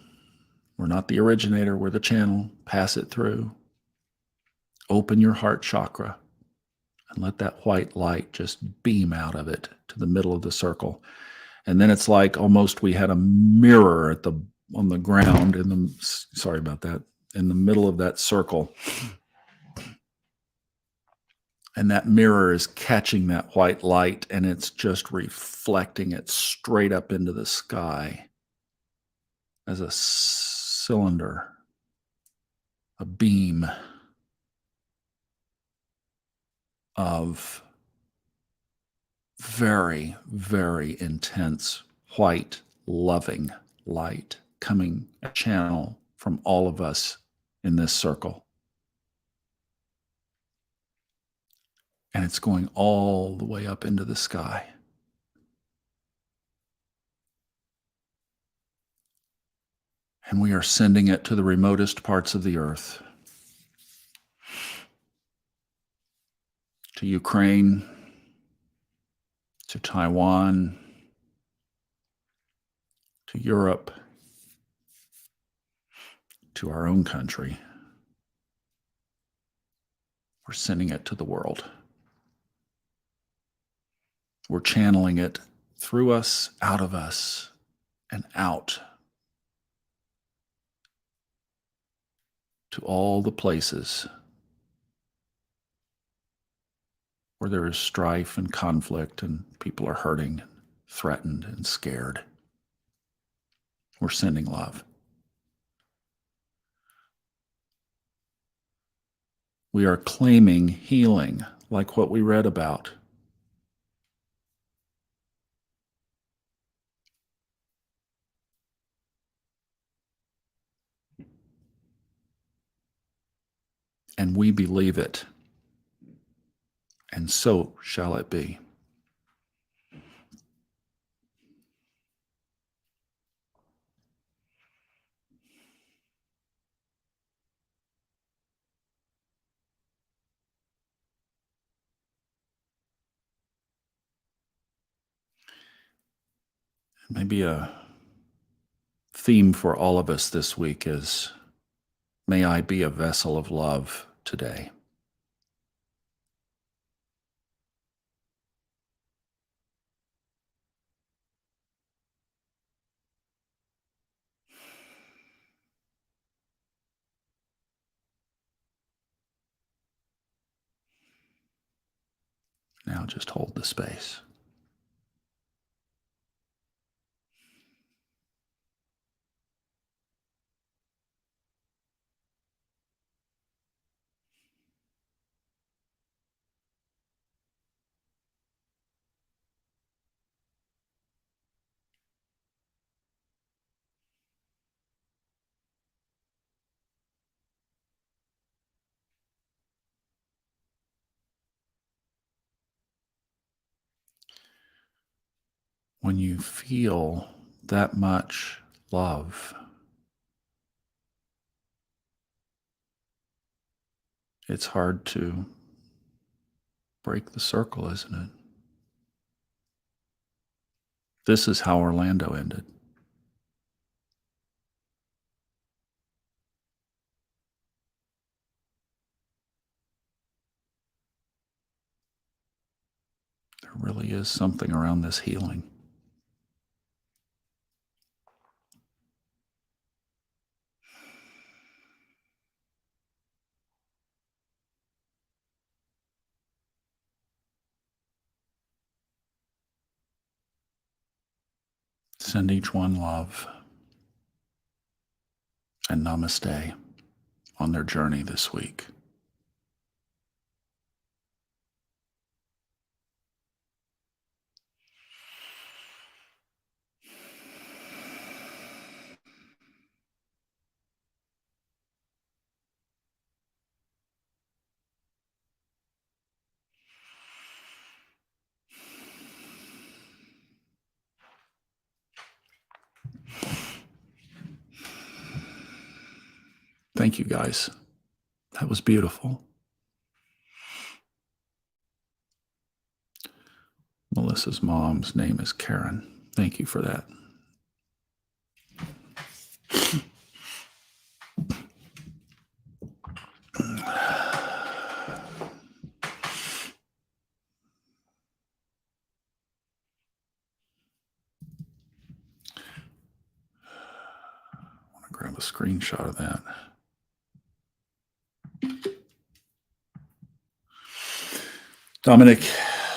We're not the originator. We're the channel. Pass it through. Open your heart chakra and let that white light just beam out of it to the middle of the circle. And then it's like almost we had a mirror on the ground in the middle of that circle. And that mirror is catching that white light and it's just reflecting it straight up into the sky as a cylinder, a beam of very, very intense, white, loving light coming a channel from all of us in this circle. And it's going all the way up into the sky. And we are sending it to the remotest parts of the earth. To Ukraine, to Taiwan, to Europe, to our own country. We're sending it to the world. We're channeling it through us, out of us, and out to all the places where there is strife and conflict and people are hurting, threatened, and scared. We're sending love. We are claiming healing, like what we read about. And we believe it. and so shall it be. Maybe a theme for all of us this week is, may I be a vessel of love today. Now just hold the space. When you feel that much love, it's hard to break the circle, isn't it? This is how Orlando ended. There really is something around this healing. Send each one love and namaste on their journey this week. Thank you, guys. That was beautiful. Melissa's mom's name is Karen. Thank you for that. I want to grab a screenshot of that. Dominic,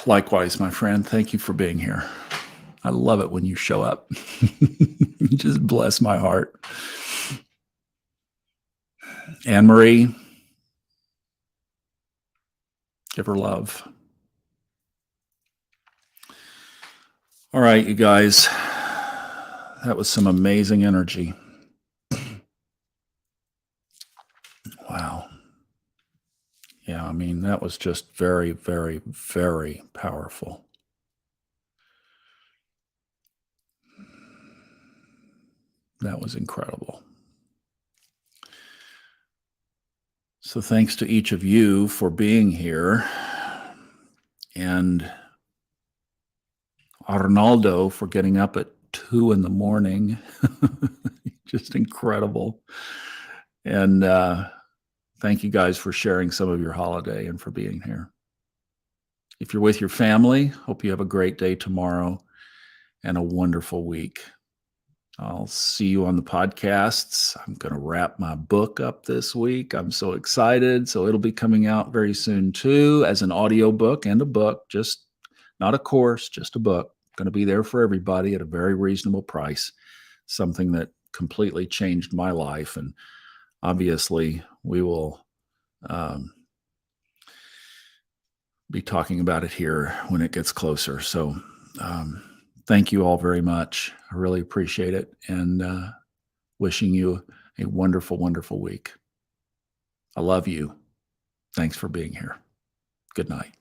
likewise, my friend, thank you for being here. I love it when you show up. You just bless my heart. Anne Marie, give her love. All right, you guys, that was some amazing energy. Wow. Yeah, I mean, that was just very, very, very powerful. That was incredible. So thanks to each of you for being here, and Arnaldo for getting up at 2 a.m. Just incredible. And thank you guys for sharing some of your holiday and for being here. If you're with your family, hope you have a great day tomorrow and a wonderful week. I'll see you on the podcasts. I'm going to wrap my book up this week. I'm so excited. So it'll be coming out very soon too, as an audio book and a book, just not a course, just a book. Going to be there for everybody at a very reasonable price. Something that completely changed my life. And obviously we will be talking about it here when it gets closer. So thank you all very much. I really appreciate it, and wishing you a wonderful, wonderful week. I love you. Thanks for being here. Good night.